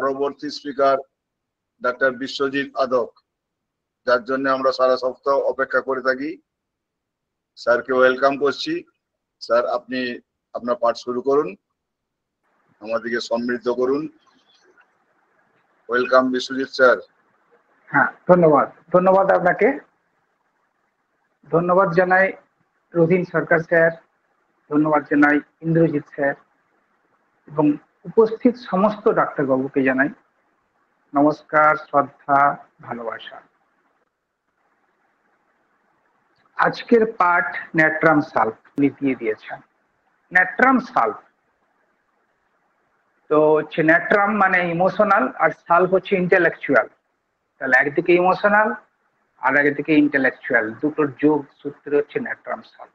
পরবর্তী speaker doctor Biswajit Adak, যার জন্য আমরা সারা সপ্তাহ অপেক্ষা করে থাকি। স্যারকে ওয়েলকাম করছি। স্যার, আপনি আপনার পাঠ শুরু করুন, আমাদেরকে সমৃদ্ধ করুন। Welcome Biswajit sir. হ্যাঁ, ধন্যবাদ আপনাকে। ধন্যবাদ জানাই রথীন সরকার স্যার, ধন্যবাদ জানাই ইন্দ্রজিৎ স্যার এবং উপস্থিত সমস্ত ডাক্তারবাবুকে জানাই নমস্কার, শ্রদ্ধা, ভালোবাসা। আজকের পাঠ ন্যাট্রাম সাল্ভ দিয়ে দিয়েছেন। ন্যাট্রাম সাল্ভ তো হচ্ছে, ন্যাট্রাম মানে ইমোশনাল আর সাল্ভ হচ্ছে ইন্টেলেকচুয়াল। তাহলে একদিকে ইমোশনাল আর একদিকে ইন্টেলেকচুয়াল, দুটোর যোগ সূত্র হচ্ছে ন্যাট্রাম সাল্ভ।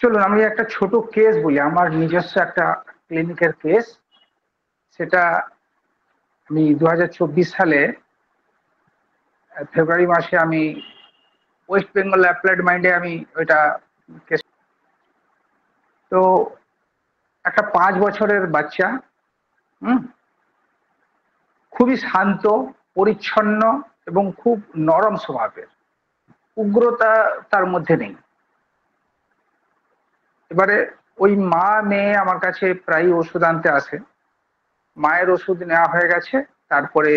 চলুন আমি একটা ছোট কেস বলি, আমার নিজস্ব একটা ক্লিনিকের কেস। সেটা আমি 2024 সালে ফেব্রুয়ারি মাসে আমি ওয়েস্ট বেঙ্গল অ্যাপ্লাইড মাইন্ডে আমি ওইটা কেস। তো একটা 5 বছরের বাচ্চা, খুবই শান্ত, পরিচ্ছন্ন এবং খুব নরম স্বভাবের, উগ্রতা তার মধ্যে নেই। এবারে ওই মা মেয়ে আমার কাছে প্রায় ওষুধ আনতে আসে। মায়ের ওষুধ নেওয়া হয়ে গেছে, তারপরে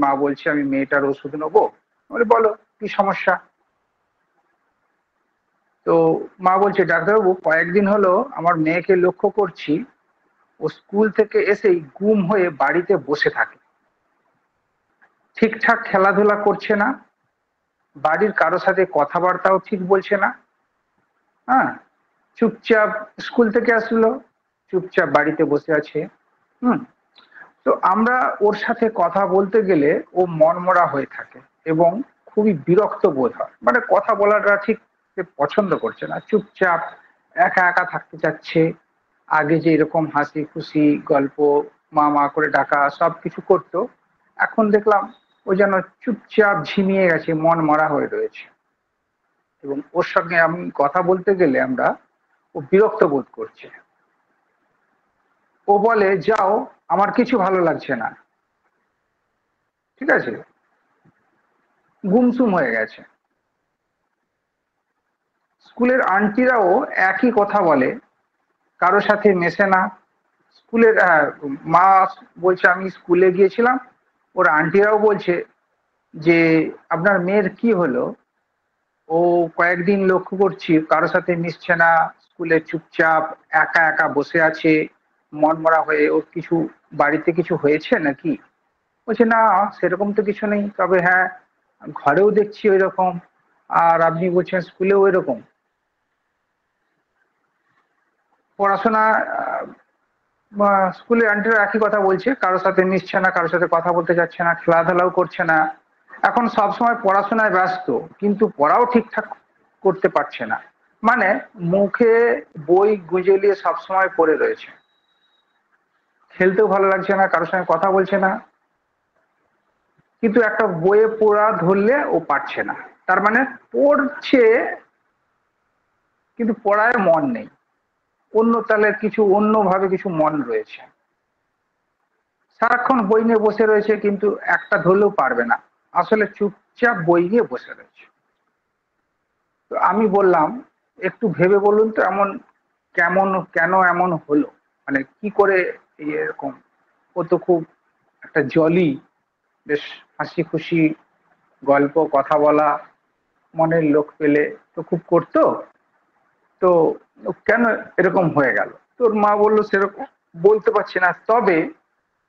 মা বলছে আমি মেয়েটার ওষুধ নেবো। বলে বলো কি সমস্যা। তো মা বলছে ডাক্তারবাবু, কয়েকদিন হলো আমার মেয়েকে লক্ষ্য করছি, ও স্কুল থেকে এসেই গুম হয়ে বাড়িতে বসে থাকে, ঠিকঠাক খেলাধুলা করছে না, বাড়ির কারোর সাথে কথাবার্তাও ঠিক বলছে না। হ্যাঁ, চুপচাপ স্কুল থেকে আসলো, চুপচাপ বাড়িতে বসে আছে। তো আমরা ওর সাথে কথা বলতে গেলে ও মনমরা হয়ে থাকে এবং খুবই বিরক্ত বোধ হয়, মানে কথা বলাটা ঠিক পছন্দ করছে না, চুপচাপ একা একা থাকতে চাচ্ছে। আগে যে এরকম হাসি খুশি গল্প, মা মা করে ডাকা সবকিছু করতো, এখন দেখলাম ও যেন চুপচাপ ঝিমিয়ে গেছে, মন মরা হয়ে রয়েছে। এবং ওর সঙ্গে আমি কথা বলতে গেলে ও বিরক্ত বোধ করছে। ও বলে যাও, আমার কিছু ভালো লাগছে না। ঠিক আছে, গুমসুম হয়ে গেছে। স্কুলের আন্টিরাও একই কথা বলে, কারোর সাথে মেশে না। স্কুলের মা বলছে আমি স্কুলে গিয়েছিলাম, ওর আন্টিরাও বলছে যে আপনার মেয়ের কি হলো, ও কয়েকদিন লক্ষ্য করছি কারোর সাথে মিশছে না, স্কুলে চুপচাপ একা একা বসে আছে, মনমরা হয়ে। ওর কিছু বাড়িতে কিছু হয়েছে নাকি? বলছে না, সেরকম তো কিছু নেই, তবে হ্যাঁ ঘরেও দেখছি ওই রকম, আর আপনি বলছেন স্কুলেও ওই রকম। পড়াশোনা স্কুলের আন্টিরা একই কথা বলছে, কারোর সাথে মিশছে না, কারোর সাথে কথা বলতে যাচ্ছে না, খেলাধুলাও করছে না। এখন সবসময় পড়াশোনায় ব্যস্ত, কিন্তু পড়াও ঠিকঠাক করতে পারছে না, মানে মুখে বই গুঁজে নিয়ে সবসময় পড়ে রয়েছে, খেলতেও ভালো লাগছে না, কারোর সঙ্গে কথা বলছে না। কিন্তু একটা বইয়ে পড়া ধরলে ও পারছে না, তার মানে পড়ছে কিন্তু পড়ায় মন নেই, অন্য তাহলে কিছু অন্যভাবে কিছু মন রয়েছে। সারাক্ষণ বই নিয়ে বসে রয়েছে, কিন্তু একটা ধরলেও পারবে না, আসলে চুপচাপ বই নিয়ে বসে রয়েছে। তো আমি বললাম একটু ভেবে বলুন তো, এমন কেন এমন হলো, মানে কি করে এরকম। ও তো খুব একটা জলি, বেশ হাসি খুশি, গল্প কথা বলা, মনের লোক পেলে তো খুব করতো, তো কেন এরকম হয়ে গেল? তোর মা বললো সেরকম বলতে পারছি না, তবে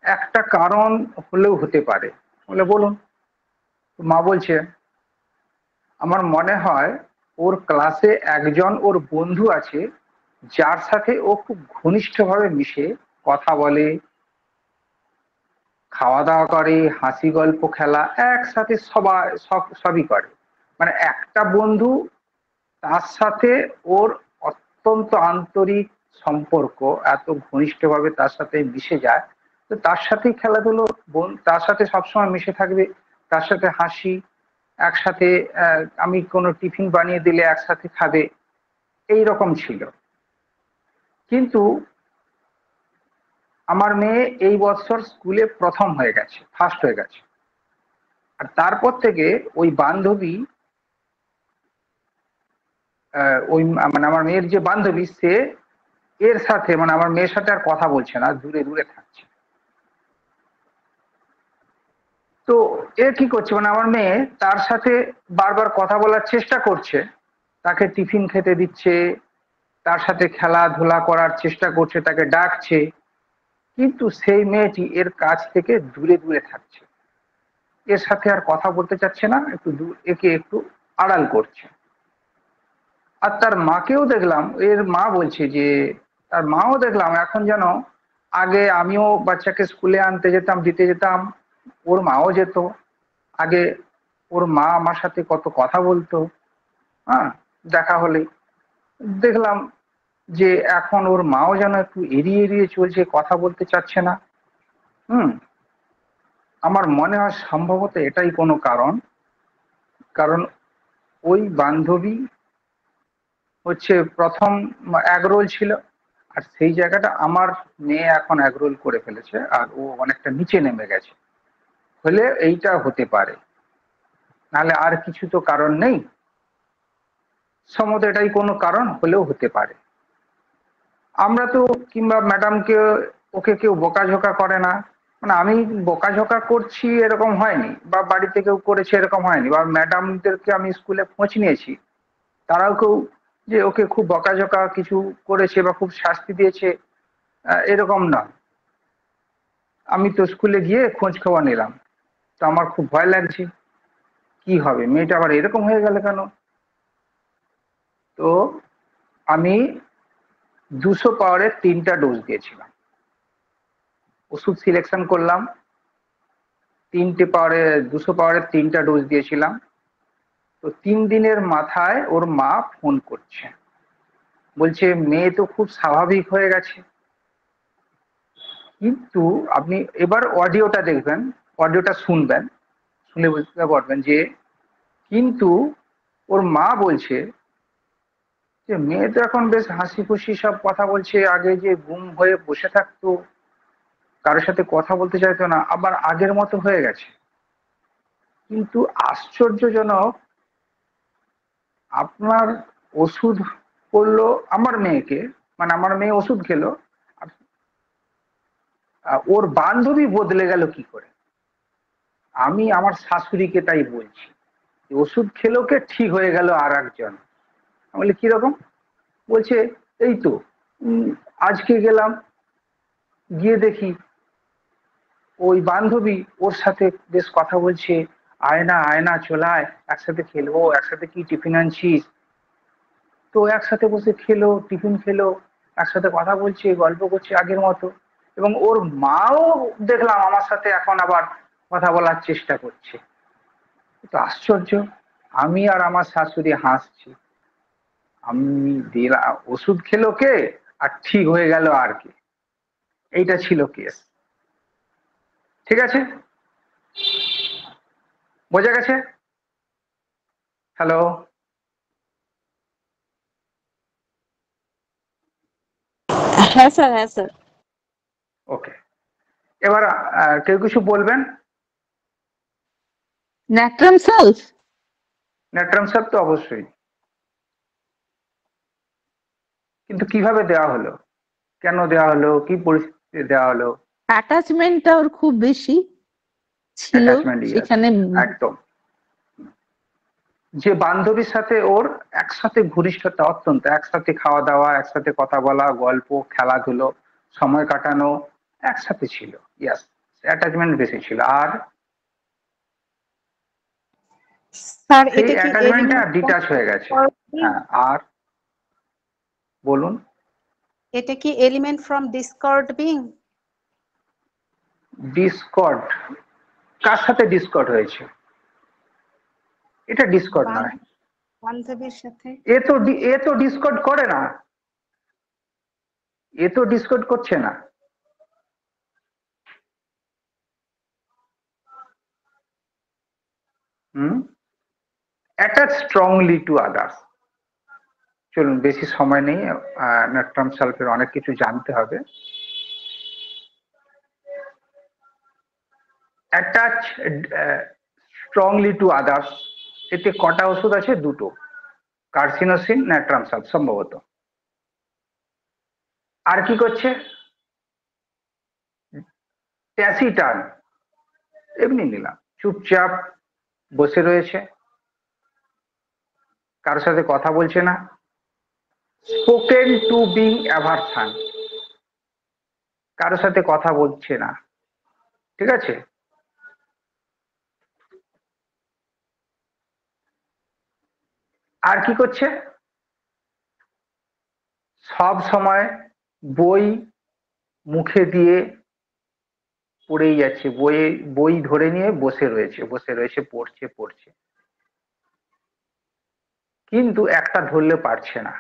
একটা কারণ হলেও হতে পারে। বলে বলুন। মা বলছে আমার মনে হয় ওর ক্লাসে একজন ওর বন্ধু আছে, যার সাথে ও খুব ঘনিষ্ঠভাবে মিশে কথা বলে, খাওয়া দাওয়া করে, হাসি গল্প খেলা একসাথে সবই করে। মানে একটা বন্ধু, তার সাথে ওর অত্যন্ত আন্তরিক সম্পর্ক, এত ঘনিষ্ঠভাবে তার সাথে মিশে যায়, তো তার সাথেই খেলাধুলো, তার সাথে সবসময় মিশে থাকবে, তার সাথে হাসি, একসাথে আমি কোনো টিফিন বানিয়ে দিলে একসাথে খাবে, এই রকম ছিল। কিন্তু আমার মেয়ে এই বছর স্কুলে প্রথম হয়ে গেছে, ফার্স্ট হয়ে গেছে। আর তারপর থেকে ওই বান্ধবী, ওই মানে আমার মেয়ের যে বান্ধবী, সে এর সাথে মানে আমার মেয়ের সাথে আর কথা বলছে না, দূরে দূরে থাকছে। তো এ কি করছে, মানে আমার মেয়ে তার সাথে বারবার কথা বলার চেষ্টা করছে, তাকে টিফিন খেতে দিচ্ছে, তার সাথে খেলাধুলা করার চেষ্টা করছে, তাকে ডাকছে, কিন্তু সেই মেয়েটি এর কাছ থেকে দূরে দূরে থাকছে, এর সাথে আর কথা বলতে চাচ্ছে না, একটু একে একটু আড়াল করছে। আর তার মাকেও দেখলাম, এর মা বলছে যে তার মাও দেখলাম এখন যেন, আগে আমিও বাচ্চাকে স্কুলে আনতে যেতাম, দিতে যেতাম, ওর মাও যেত, আগে ওর মা আমার সাথে কত কথা বলতো, হ্যাঁ, দেখা হলে দেখলাম যে এখন ওর মাও যেন একটু এড়িয়ে এড়িয়ে চলছে, কথা বলতে চাচ্ছে না। হুম। আমার মনে হয় সম্ভবত এটাই কোনো কারণ। কারণ ওই বান্ধবী হচ্ছে প্রথম এগরোল ছিল, আর সেই জায়গাটা আমার মেয়ে এখন এগরোল করে ফেলেছে, আর ও অনেকটা নিচে নেমে গেছে। হলে এইটা হতে পারে, নাহলে আর কিছু তো কারণ নেই। সম্ভবত এটাই কোনো কারণ হলেও হতে পারে। আমরা তো কিংবা ম্যাডামকে, ওকে কেউ বকাঝকা করে না, মানে আমি বকাঝকা করছি এরকম হয়নি, বা বাড়িতে কেউ করেছে এরকম হয়নি, বা ম্যাডামদেরকে আমি স্কুলে খোঁজ নিয়েছি, তারাও কেউ যে ওকে খুব বকাঝকা কিছু করেছে বা খুব শাস্তি দিয়েছে, এরকম না। আমি তো স্কুলে গিয়ে খোঁজ খবর নিলাম, তো আমার খুব ভয় লাগছে, কি হবে, মেয়েটা আবার এরকম হয়ে গেল কেন। তো আমি 200 পাওয়ারের 3টা ডোজ দিয়েছিলাম, ওষুধ সিলেকশন করলাম, 200 পাওয়ারের 3টা ডোজ দিয়েছিলাম। তো 3 দিনের মাথায় ওর মা ফোন করছে, বলছে মেয়ে তো খুব স্বাভাবিক হয়ে গেছে। কিন্তু আপনি এবার অডিওটা দেখবেন, অডিওটা শুনবেন, শুনে বুঝতে পারবেন যে কিন্তু ওর মা বলছে যে মেয়ে তো এখন বেশ হাসি খুশি সব কথা বলছে, আগে যে গুম হয়ে বসে থাকতো, কারোর সাথে কথা বলতে চাইতো না, আবার আগের মতো হয়ে গেছে। কিন্তু আশ্চর্যজনক, আপনার ওষুধ করলো আমার মেয়েকে, মানে আমার মেয়ে ওষুধ খেলো, আর ওর বান্ধবী বদলে গেল কি করে। আমি আমার শাশুড়িকে তাই বলছি, ওষুধ খেলো কে, ঠিক হয়ে গেল আর একজন। আমি বলি কিরকম, বলছে এই তো আজকে গেলাম, গিয়ে দেখি ওই বান্ধবী ওর সাথে বেশ কথা বলছে, আয়না আয়না চলায়, একসাথে খেলবো, একসাথে কি টিফিন আনছিস, তো একসাথে বসে খেলো, টিফিন খেলো, একসাথে কথা বলছে, গল্প করছে আগের মতো। এবং ওর মাও দেখলাম আমার সাথে এখন আবার কথা বলার চেষ্টা করছে। তো আশ্চর্য, আমি আর আমার শাশুড়ি হাসছি, আমি দিলাম ওষুধ খেলো কে, আর ঠিক হয়ে গেল আর কি, এইটা ছিল কেস। ঠিক আছে, বোঝা গেছে? হ্যালো? হ্যাঁ স্যার, হ্যাঁ স্যার। ওকে, এবার কেউ কিছু বলবেন? Natrum sales. নেট্রাম স্যার তো অবশ্যই, কিন্তু কিভাবে দেওয়া হলো, কেন দেওয়া হলো, কি পরিস্থিতিতে দেওয়া হলো? অ্যাটাচমেন্টটা ওর খুব বেশি ছিল অ্যাটাচমেন্ট, ইয়েস, সেখানে। একদম। যে বান্ধবীর সাথে ওর একসাথে ঘনিষ্ঠতা অত্যন্ত, একসাথে খাওয়া দাওয়া, একসাথে কথা বলা, গল্প, খেলাধুলো, সময় কাটানো একসাথে ছিল, ইয়াস, অ্যাটাচমেন্ট বেশি ছিল। আর স্যার সেই এটা কি অ্যাটাচমেন্টটা এলিমেন্ট ডিটাচ হয়ে গেছে। হ্যাঁ, আর বলুন। এটা কি element from discord being? Discord, কার সাথে ডিসকর্ড হয়েছে? এটা ডিসকর্ড নয়, বান্ধবীর সাথে। এ তো ডিসকর্ড করে না, এ তো ডিসকর্ড করছে না। হুম, অ্যাটাচ স্ট্রংলি টু আদার্স। চলুন, বেশি সময় নেই, ন্যাট্রাম সালফের অনেক কিছু জানতে হবে। অ্যাটাচ স্ট্রংলি টু আদার্স, এতে কটা ওষুধ আছে? দুটো, কার্সিনোসিন না ট্রামসাল সম্ভবত। আর কি করছে? ট্যাসিটার্ন, এমনি নিলাম, চুপচাপ বসে রয়েছে, কারোর সাথে কথা বলছে না। স্পোকেন টু বিং অ্যাভারসান, কারোর সাথে কথা বলছে না, ঠিক আছে। আর কি করছে? সব সময় বই মুখে দিয়ে পড়েই যাচ্ছে, বই ধরে নিয়ে বসে রয়েছে পড়ছে, কিন্তু একটা ধরলে পারছে না।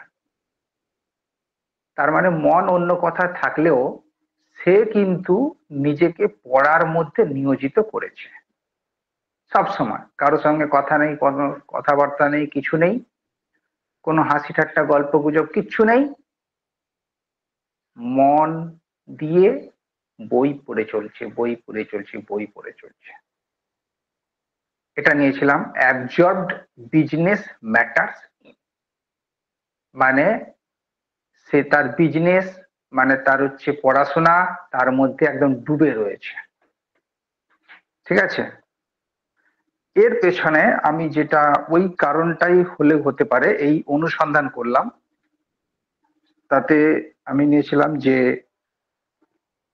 তার মানে মন অন্য কথা থাকলেও সে কিন্তু নিজেকে পড়ার মধ্যে নিয়োজিত করেছে। সব সময় কারোর সঙ্গে কথা নেই, কোনো কথাবার্তা নেই, কিছু নেই, কোনো হাসি ঠাট্টা গল্প গুজব কিচ্ছু নেই, মন দিয়ে বই পড়ে চলছে। এটা নিয়েছিলাম অ্যাবজর্বড বিজনেস ম্যাটার্স, মানে সে তার বিজনেস, মানে তার হচ্ছে পড়াশোনা, তার মধ্যে একদম ডুবে রয়েছে, ঠিক আছে। এর পেছনে আমি যেটা ওই কারণটাই হতে পারে এই অনুসন্ধান করলাম, তাতে আমি নিয়েছিলাম যে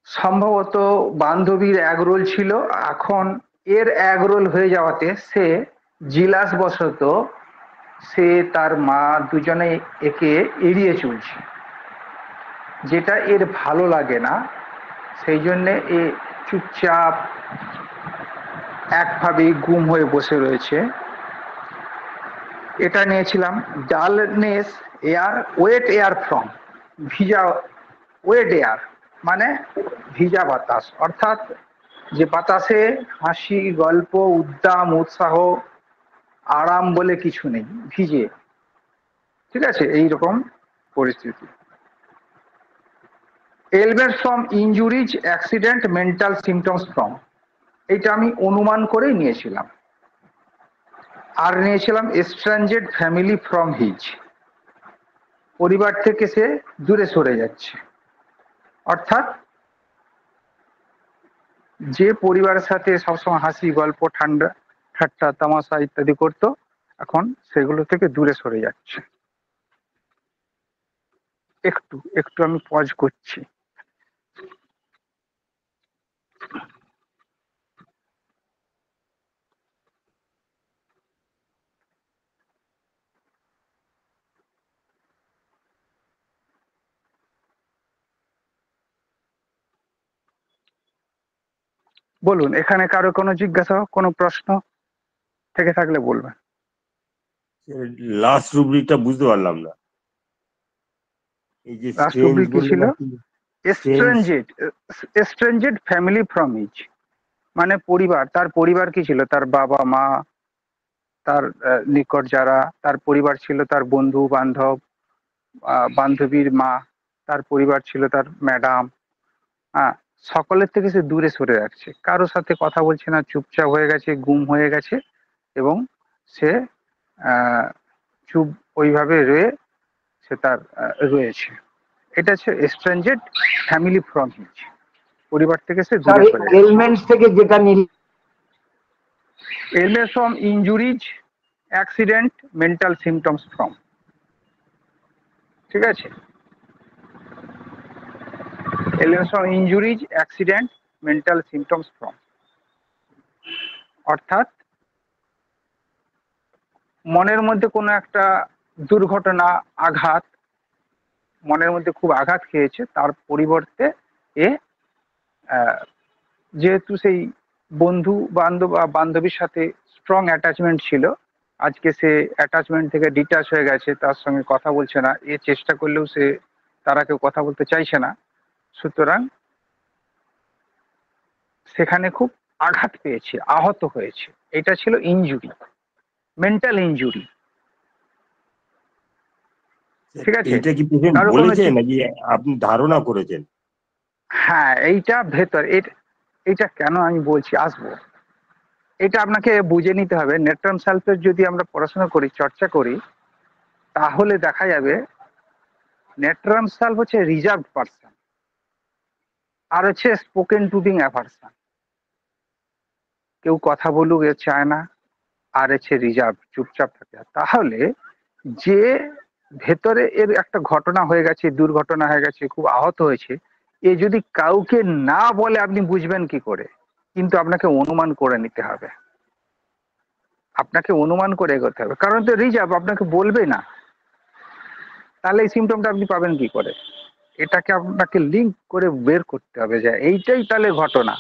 সম্ভবত বান্ধবীর এগরোল ছিল, এখন এর এগরোল হয়ে যাওয়াতে সে জিলাসবশত সে তার মা দুজনে একে এড়িয়ে চলছে, যেটা এর ভালো লাগে না, সেই জন্য এ চুপচাপ একভাবে গুম হয়ে বসে রয়েছে। এটা নিয়েছিলাম dullness air, wet air from, ভিজা ওয়েট এয়ার মানে ভিজা বাতাস, অর্থাৎ যে বাতাসে হাসি গল্প উদ্দাম উৎসাহ আরাম বলে কিছু নেই, ভিজে, ঠিক আছে, এইরকম পরিস্থিতি। Ailments from injuries accident mental symptoms from, এটা আমি অনুমান করেই নিয়েছিলাম। আর নিয়েছিলাম এস্ট্রেঞ্জেড ফ্যামিলি ফ্রম হিজ, পরিবার থেকে সে দূরে সরে যাচ্ছে, অর্থাৎ যে পরিবারের সাথে সবসময় হাসি গল্প ঠান্ডা ঠাট্টা তামাশা ইত্যাদি করতো, এখন সেগুলো থেকে দূরে সরে যাচ্ছে। একটু একটু আমি পজ করছি। বলুন, এখানে কারো কোনো জিজ্ঞাসা কোনো প্রশ্ন থেকে থাকলে বলবেন। লাস্ট রুব্রিকটা বুঝতে পারলাম না, এই যে লাস্ট রুব্রিক কি ছিল? স্ট্রেঞ্জ, এস্ট্রেঞ্জেড ফ্যামিলি ফ্রম হিজ, মানে পরিবার, তার পরিবার কি ছিল? তার বাবা মা, তার নিকট যারা তার পরিবার ছিল, তার বন্ধু বান্ধব, বান্ধবীর মা, তার পরিবার ছিল, তার ম্যাডাম, সকলের থেকে সে দূরে সরে রাখছে, কারোর সাথে কথা বলছে না, চুপচাপ হয়ে গেছে, গুম হয়ে গেছে, এবং সে চুপ ওইভাবে রয়ে সে তার রয়েছে। এটা হচ্ছে এস্ট্রেঞ্জেড ফ্যামিলি ফ্রম হিজ, পরিবার থেকে সে দূরে সরে যাচ্ছে। এলিমেন্টস থেকে যেটা ailments from injuries accident mental symptoms from, ঠিক আছে, ailments from injuries accident mental symptoms from, অর্থাৎ মনের মধ্যে কোনো একটা দুর্ঘটনা আঘাত, মনের মধ্যে খুব আঘাত খেয়েছে, তার পরিবর্তে এ যেহেতু সেই বন্ধু বান্ধব বা বান্ধবীর সাথে স্ট্রং অ্যাটাচমেন্ট ছিল, আজকে সে অ্যাটাচমেন্ট থেকে ডিটাচ হয়ে গেছে, তার সঙ্গে কথা বলছে না, এ চেষ্টা করলেও সে তারা কেউ কথা বলতে চাইছে না, সুতরাং সেখানে খুব আঘাত পেয়েছে, আহত হয়েছে, এটা ছিল ইনজুরি, মেন্টাল ইনজুরি, ঠিক আছে। এইটা কি পেশেন্ট কারো কোনো বলেছে নাকি আপনি ধারণা করেছেন? হ্যাঁ, এইটা ভেতর এটা কেন আমি বলছি আসবো, এটা আপনাকে বুঝে নিতে হবে। নেট্রাম সালফেট যদি আমরা পড়াশোনা করি, চর্চা করি, তাহলে দেখা যাবে নেট্রাম সালফ হচ্ছে রিজার্ভ পার্সন, আর হচ্ছে স্পোকেন টু বিং অ্যাভারসন। কেউ কথা বলুক এ চায় না, আর হচ্ছে রিজার্ভ, চুপচাপ থাকে। তাহলে যে ভেতরে এর একটা ঘটনা হয়ে গেছে, দুর্ঘটনা হয়ে গেছে, খুব আহত হয়েছে, এ যদি কাউকে না বলে আপনি বুঝবেন কি করে? কিন্তু আপনাকে অনুমান করে নিতে হবে, আপনাকে অনুমান করে এগোতে হবে, কারণ তো রিজার্ভ আপনাকে বলবে না। তাহলে এই সিমটমটা আপনি পাবেন কি করে? এটাকে আপনাকে লিঙ্ক করে বের করতে হবে যে এইটাই তাহলে ঘটনা।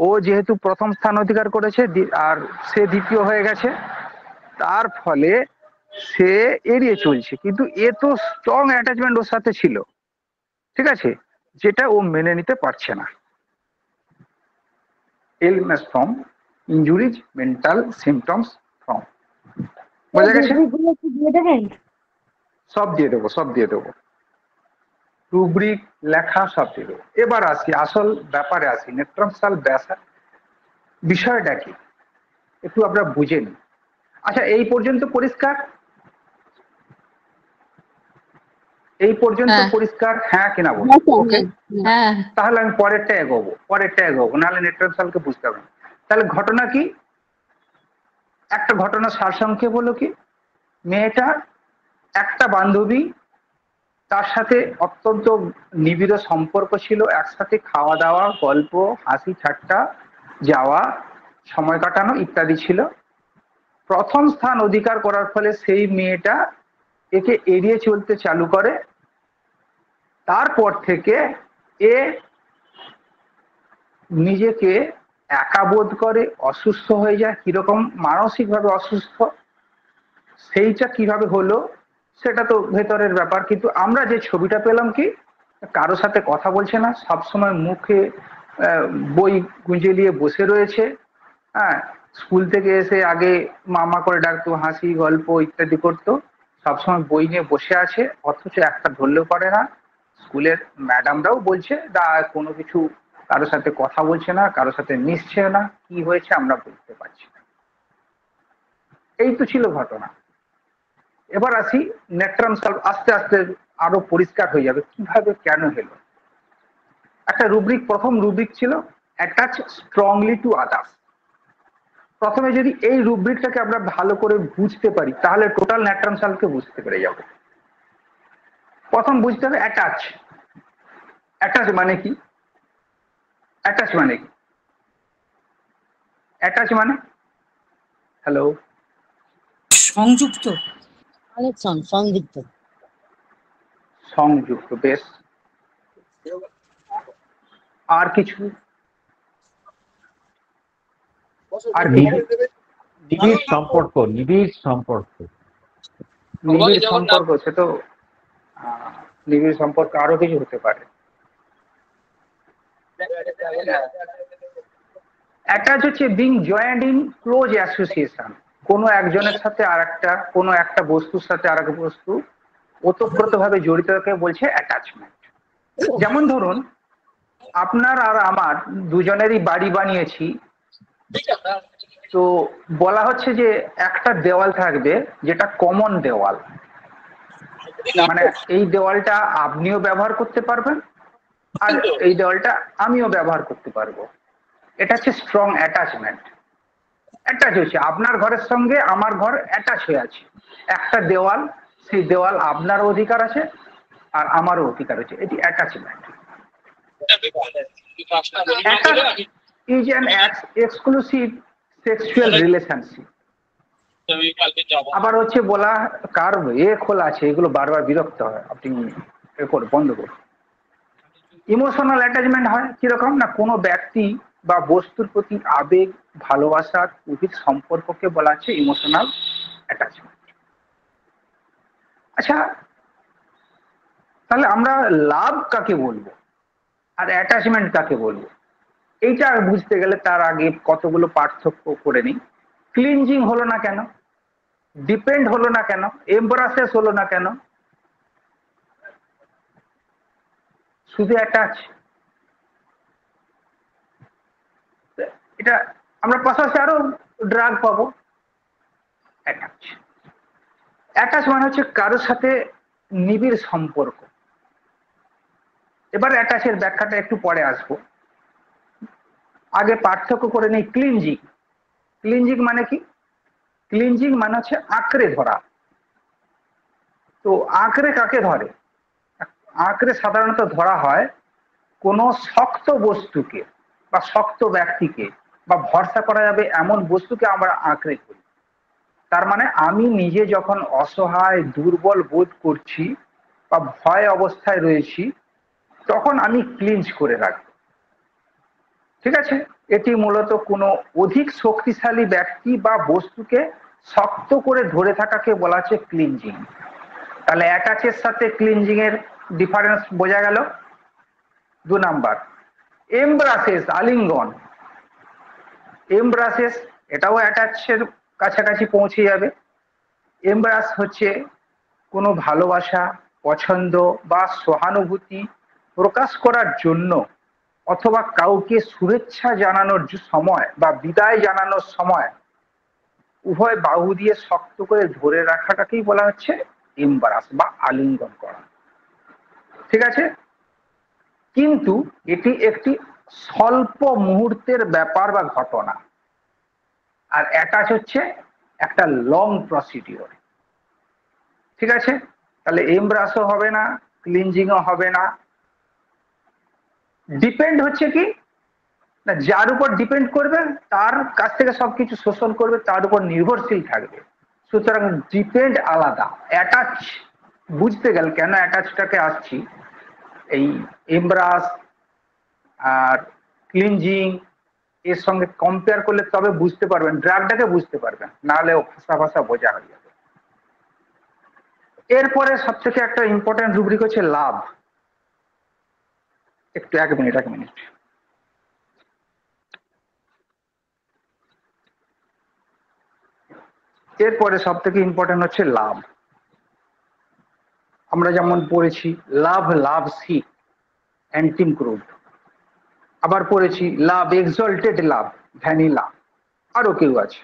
ও যেহেতু প্রথম স্থান অধিকার করেছে আর সে দ্বিতীয় হয়ে গেছে, তার ফলে সে এড়িয়ে চলছে, কিন্তু এ তো স্ট্রং অ্যাটাচমেন্ট ওর সাথে ছিল, ঠিক আছে, যেটা ও মেনে নিতে পারছে না। Illness from, injuries, mental symptoms from. বোঝা গেছে? রুব্রিকগুলো কি দিয়ে দেবেন? সব দিয়ে দেবো, সব দিয়ে দেবো, রুব্রিক লেখা সব দিয়ে দেবো। এবার আসি আসল ব্যাপারে, আসি নেট্রাম সাল ব্যাসা বিষয়টা কি একটু আমরা বুঝে নিই। আচ্ছা, এই পর্যন্ত পরিষ্কার? এই পর্যন্ত হ্যাঁ পরিষ্কার, হ্যাঁ কিনা বলুন? হ্যাঁ স্যার, ওকে, হ্যাঁ। তাহলে আমি পরেরটা এগোবো, নাহলে নেটওয়ার্ক সালকে বুঝতে হবে না। তাহলে ঘটনা কি? একটা ঘটনা সারসংক্ষেপ হলো কি, মেয়েটার একটা বান্ধবী, তার সাথে অত্যন্ত নিবিড় সম্পর্ক ছিল, একসাথে খাওয়া দাওয়া, গল্প, হাসি ঠাট্টা, যাওয়া, সময় কাটানো ইত্যাদি ছিল। প্রথম স্থান অধিকার করার ফলে সেই মেয়েটা একে এড়িয়ে চলতে চালু করে। তারপর থেকে এ নিজেকে একা বোধ করে, অসুস্থ হয়ে যায়। কিরকম মানসিকভাবে অসুস্থ, সেইটা কিভাবে হলো সেটা তো ভেতরের ব্যাপার, কিন্তু আমরা যে ছবিটা পেলাম কি, কারো সাথে কথা বলছে না, সবসময় মুখে আহ, বই গুঁজে বসে রয়েছে। হ্যাঁ, স্কুল থেকে এসে আগে মামা করে ডাকতো, হাসি গল্প ইত্যাদি করতো, সবসময় বই নিয়ে বসে আছে, অথচ একটা ধরলেও পারে না। স্কুলের ম্যাডামরাও বলছে দা কোনো কিছু, কারো সাথে কথা বলছে না, কারো সাথে মিশছে না, কি হয়েছে আমরা বুঝতে পারছি না। এই তো ছিল ঘটনা। এবার আসি নেট্রাম সালফ, আস্তে আস্তে আরো পরিষ্কার হয়ে যাবে কিভাবে কেন হলো। একটা রুব্রিক, প্রথম রুব্রিক ছিল অ্যাটাচ স্ট্রংলি টু আদার্স। প্রথমে যদি এই রুব্রিকটাকে আমরা ভালো করে বুঝতে পারি, তাহলে টোটাল নেট্রাম সালফকে বুঝতে পেরে যাব। প্রথম বুঝতে হবে অ্যাটাচ। অ্যাটাচ মানে কি? অ্যাটাচ মানে কি? অ্যাটাচ মানে, হ্যালো, সংযুক্ত। কানেকশন, সংযুক্ত। সংযুক্ত, বেশ। আর কিছু? আর কিছু? নিবিড় সম্পর্ক, নিবিড় সম্পর্ক। নিবিড় সম্পর্ক, সে তো নিবিড় সম্পর্ক, আরো কিছু হতে পারে। অ্যাটাচ হচ্ছে being joint in close association, কোনো একজনের সাথে আর একটা, কোনো একটা বস্তুর সাথে আর একটা বস্তু ওতপ্রোত ভাবে জড়িতকে বলছে অ্যাটাচমেন্ট। যেমন ধরুন, আপনার আর আমার দুজনেরই বাড়ি বানিয়েছি, তো বলা হচ্ছে যে একটা দেওয়াল থাকবে যেটা কমন দেওয়াল, মানে এই দেওয়ালটা আপনিও ব্যবহার করতে পারবেন আর এই দেওয়ালটা আমিও ব্যবহার করতে পারবো। এটা হচ্ছে স্ট্রং অ্যাটাচমেন্ট। অ্যাটাচ হচ্ছে আপনার ঘরের সঙ্গে আমার ঘর অ্যাটাচ হয়ে আছে, একটা দেওয়াল, সেই দেওয়াল আপনারও অধিকার আছে আর আমারও অধিকার আছে, এটি attachment. Attach is an exclusive sexual relationship. আবার হচ্ছে বলা, কার খোলা আছে, এগুলো বারবার বিরক্ত হয়, আপনি বন্ধ করুন। ইমোশনাল অ্যাটাচমেন্ট হয় কিরকম না, কোনো ব্যক্তি বা বস্তুর প্রতি আবেগ, ভালোবাসার গভীর সম্পর্ককে বলা হচ্ছে ইমোশনাল অ্যাটাচমেন্ট। আচ্ছা, তাহলে আমরা লাভ কাকে বলবো আর অ্যাটাচমেন্ট কাকে বলবো, এইটা বুঝতে গেলে তার আগে কতগুলো পার্থক্য করে নিই। ক্লিনজিং হলো না কেন, ডিপেন্ড হলো না কেন, এমব্রাসেস হলো না কেন, শুধু অ্যাটাচ। এটা আমরা পাশাপাশি আরো ড্রাগ পাবো। অ্যাটাচ, অ্যাটাচ মানে হচ্ছে কারোর সাথে নিবিড় সম্পর্ক। এবার অ্যাটাচের ব্যাখ্যাটা একটু পরে আসবো, আগে পার্থক্য করে নেই ক্লিনজিং। ক্লিনজিং মানে কি? ক্লিনজিং মানে হচ্ছে আঁকড়ে ধরা। তো আঁকড়ে কাকে ধরে? আঁকড়ে সাধারণত ধরা হয় কোনো শক্ত বস্তুকে বা শক্ত ব্যক্তিকে বা ভরসা করা যাবে এমন বস্তুকে আমরা আঁকড়ে ধরি। তার মানে আমি নিজে যখন অসহায় দুর্বল বোধ করছি বা ভয় অবস্থায় রয়েছি, তখন আমি ক্লিঞ্চ করে রাখবো। ঠিক আছে, এটি মূলত কোনো অধিক শক্তিশালী ব্যক্তি বা বস্তুকে শক্ত করে ধরে থাকাকে বলা হচ্ছে ক্লিনজিং। তাহলে অ্যাটাচের সাথে ক্লিনজিং এর ডিফারেন্স বোঝা গেল। 2 নাম্বার, এমব্রাসেস, আলিঙ্গন। এমব্রাসেস এটাও অ্যাটাচের কাছাকাছি পৌঁছে যাবে। এমব্রাস হচ্ছে কোনো ভালোবাসা, পছন্দ বা সহানুভূতি প্রকাশ করার জন্য অথবা কাউকে শুভেচ্ছা জানানোর সময় বা বিদায় জানানোর সময় উভয় বাহু দিয়ে শক্ত করে ধরে রাখাটাকেই বলা হচ্ছে এমব্রাস বা আলিঙ্গন করা। ঠিক আছে, কিন্তু এটি একটি স্বল্প মুহূর্তের ব্যাপার বা ঘটনা, আর অ্যাটাচ হচ্ছে একটা লং প্রসিডিওর। ঠিক আছে, তাহলে এমব্রাসও হবে না, ক্লিনজিংও হবে না। ডিপেন্ড হচ্ছে কি না, যার উপর ডিপেন্ড করবে তার কাছ থেকে সবকিছু শোষণ করবে, তার উপর নির্ভরশীল থাকবে। সুতরাং ডিপেন্ড আলাদা। অ্যাটাচ বুঝতে গেলে, কেন অ্যাটাচটাকে আসছি, এই এমব্রাস আর ক্লিনজিং এর সঙ্গে কম্পেয়ার করলে তবে বুঝতে পারবেন, ড্রাগটাকে বুঝতে পারবেন, নাহলে ভাষা ভাষা বোঝা হয়ে যাবে। এরপরে সব থেকে একটা ইম্পর্টেন্ট রুব্রিক হচ্ছে লাভ। একটু এক মিনিট। এরপরে সব থেকে ইম্পর্টেন্ট হচ্ছে লাভ। আমরা যেমন পড়েছি লাভ, লাভ সিক, অ্যান্টিম ক্রুড। আবার পড়েছি লাভ এক্সল্টেড, লাভ ভ্যানিলা, আরো কেউ আছে।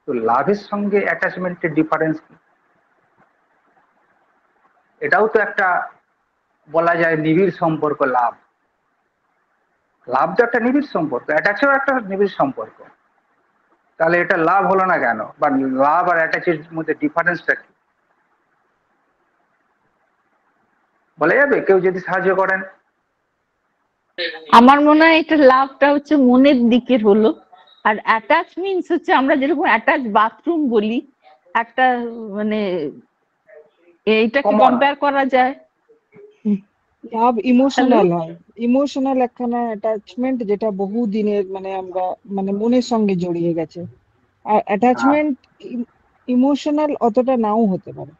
তো লাভের সঙ্গে অ্যাটাচমেন্টের ডিফারেন্স কি? এটাও তো একটা বলা যায় নিবিড় সম্পর্ক। লাভ, লাভ তো একটা নিবিড় সম্পর্ক, অ্যাটাচও একটা নিবিড় সম্পর্ক। তাহলে এটা লাভ হলো না কেন, বা লাভ আর অ্যাটাচের মধ্যে ডিফারেন্সটা কি বলা যাবে? কেউ যদি সাহায্য করেন। আমার মনে হয় এটা লাভটা হচ্ছে মনের দিকের হলো, আর অ্যাটাচ মিন্স হচ্ছে আমরা যেরকম অ্যাটাচ বাথরুম বলি একটা, মানে এইটাকে Common। কম্পেয়ার করা যায়। লাভ হ্যালো, ইমোশনাল হয়, ইমোশনাল একখানা অ্যাটাচমেন্ট যেটা বহু দিনের মানে আমরা মানে মনের সঙ্গে জড়িয়ে গেছে। আর হ্যাঁ, অ্যাটাচমেন্ট ইমোশনাল অতটা নাও হতে পারে।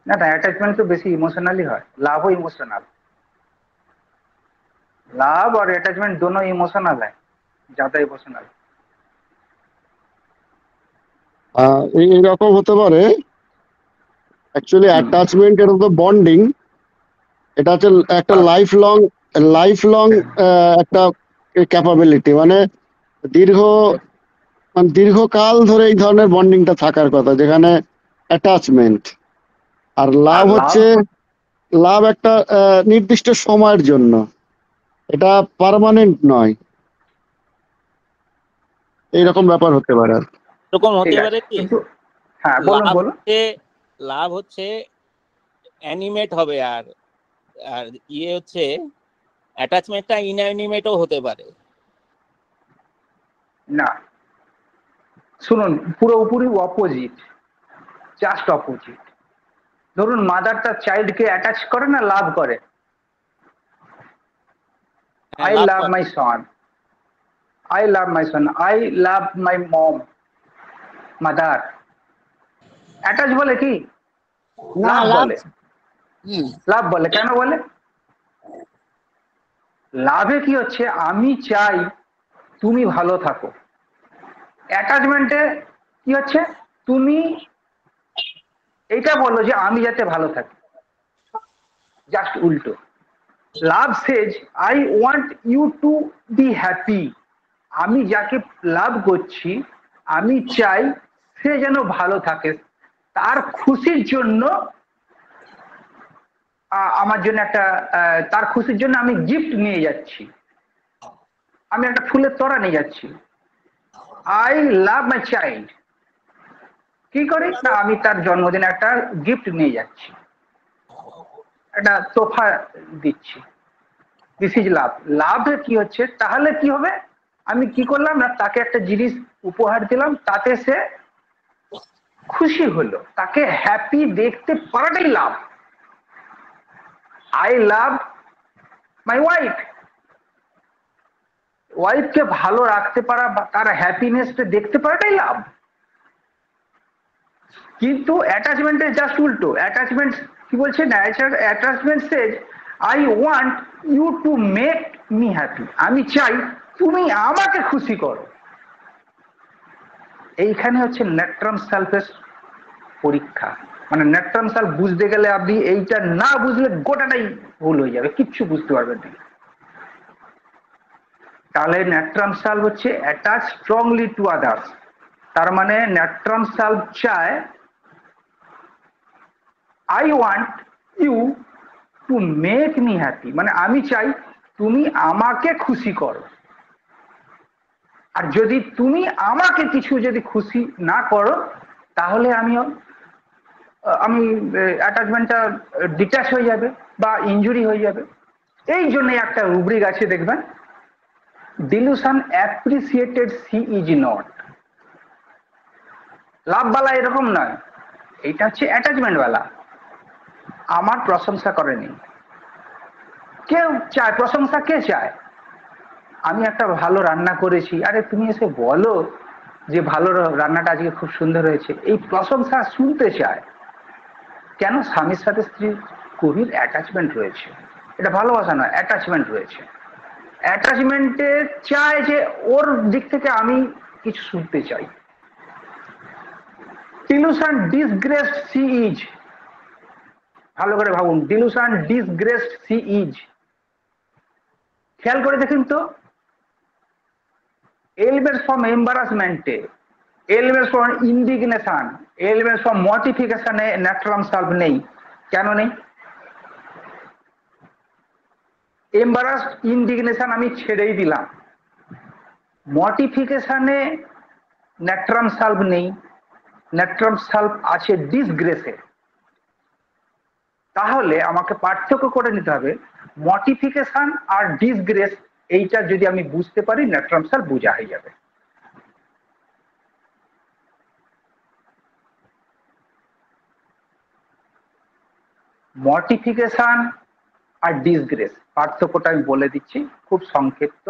না না, অ্যাটাচমেন্ট তো বেশি ইমোশনালি হয়, লাভও इमोशनल। लाभ और अटैचमेंट दोनों इमोशनल है, ज्यादा इमोशनल। এইরকম হতে পারে। অ্যাকচুয়ালি অ্যাটাচমেন্ট এটা তো বন্ডিং, এটা হচ্ছে একটা লাইফ লং একটা ক্যাপাবিলিটি, মানে দীর্ঘ দীর্ঘকাল ধরে এই ধরনের বন্ডিংটা থাকার কথা, যেখানে অ্যাটাচমেন্ট। আর আর লাভ লাভ, হচ্ছে, লাভ একটা নির্দিষ্ট সময়ের জন্য, এটা পার্মানেন্ট নয়। এইরকম ব্যাপার হতে পারে আর কি। এরকম ঠিক হতে পারে আছে, কি, কিন্তু হ্যাঁ বলুন লাভ বলুন। হচ্ছে, লাভ হচ্ছে অ্যানিমেট হবে, আর আর ইয়ে হচ্ছে অ্যাটাচমেন্টটা ইনঅ্যানিমেটও হতে পারে। না, শুনুন, পুরোপুরি অপোজিট, জাস্ট অপোজিট। ধরুন মাদার তার চাইল্ডকে অ্যাটাচ করে না লাভ করে? হ্যাঁ, আই লাভ লাভ করে। My son, I love my son, I love my mom, mother. Attach বলে কি? না, লাভ লাভ। বলে। হুম। লাভ বলে, কেন বলে? লাভে কি হচ্ছে, আমি চাই তুমি ভালো থাকো। অ্যাটাচমেন্টে কি হচ্ছে, তুমি এইটা বলো যে আমি যাতে ভালো থাকি, জাস্ট উল্টো। Love says I want you to be happy. আমি যাকে লাভ করছি আমি চাই সে যেন ভালো থাকে, তার খুশির জন্য আমার জন্য একটা তার খুশির জন্য আমি গিফট নিয়ে যাচ্ছি, আমি একটা ফুলের তোড়া নিয়ে যাচ্ছি। আই লাভ মাই চাইল্ড, কি করি না আমি তার জন্মদিনে একটা গিফট নিয়ে যাচ্ছি, একটা তোফা দিচ্ছি। This is love. লাভে কি হচ্ছে, তাহলে কি হবে, আমি কি করলাম না তাকে একটা জিনিস উপহার দিলাম, তাতে সে খুশি হলো, তাকে হ্যাপি দেখতে পারাটাই লাভ। আই লাভ মাই ওয়াইফ, ওয়াইফকে ভালো রাখতে পারা বা তার হ্যাপিনেসটা দেখতে পারাটাই লাভ। কিন্তু অ্যাটাচমেন্টের জাস্ট উল্টো। অ্যাটাচমেন্ট কি বলছে না, attachment says I want you to make me happy, আমি চাই তুমি আমাকে খুশি করো। এইখানে হচ্ছে ন্যাট্রাম সেলফের পরীক্ষা। মানে ন্যাট্রাম সেলফ বুঝতে গেলে আপনি এইটা না বুঝলে গোটাটাই ভুল হয়ে যাবে, কিচ্ছু বুঝতে পারবেন না। তাহলে ন্যাট্রাম সেলফ হচ্ছে অ্যাটাচ স্ট্রংলি টু আদার্স। তার মানে ন্যাট্রাম সেলফ চায় I want you to make me happy, মানে আমি চাই তুমি আমাকে খুশি করো। আর যদি তুমি আমাকে কিছু যদি খুশি না করো তাহলে আমি অ্যাটাচমেন্টটা ডিট্যাচ হয়ে যাবে বা ইনজুরি হয়ে যাবে। এই জন্য একটা রুব্রিক আছে দেখবেন, delusion appreciated she is not. লাভবালা এরকম নয়, এটা হচ্ছে অ্যাটাচমেন্ট বালা। আমার প্রশংসা করেনি, কেউ চায় প্রশংসা, কে চায়? আমি একটা ভালো রান্না করেছি, আরে তুমি এসে বলো যে ভালো রান্নাটা আজকে খুব সুন্দর হয়েছে, এই প্রশংসা শুনতে চায়। কেন? স্বামীর সাথে স্ত্রীর গভীর অ্যাটাচমেন্ট রয়েছে, এটা ভালোবাসা নয়, অ্যাটাচমেন্ট রয়েছে। অ্যাটাচমেন্টে চায় যে ওর দিক থেকে আমি কিছু শুনতে চাই। ডিলুশন ডিসগ্রেসড সি ইজ, ভালো করে ভাবুন, ডিলুশন ডিসগ্রেসড সি ইজ। খেয়াল করে দেখুন তো, এলিমেন্টস ফ্রম এম্বারাসমেন্টে, elements from indignation, elements from মর্টিফিকেশনে ন্যাট্রাম সেলফ নেই। কেন নেই? এম্বারাস ইন্ডিগনেশন আমি ছেড়েই দিলাম, মর্টিফিকেশনে ন্যাট্রাম সেলফ নেই, ন্যাট্রাম সেলফ আছে ডিসগ্রেসে। তাহলে আমাকে পার্থক্য করে নিতে হবে, মর্টিফিকেশন আর ডিসগ্রেস, এইটা যদি আমি বুঝতে পারি ন্যাট্রাম সেলফ বোঝা হয়ে যাবে। মর্টিফিকেশন আর ডিসগ্রেস পার্থক্যটা আমি বলে দিচ্ছি, খুব সংক্ষিপ্ত,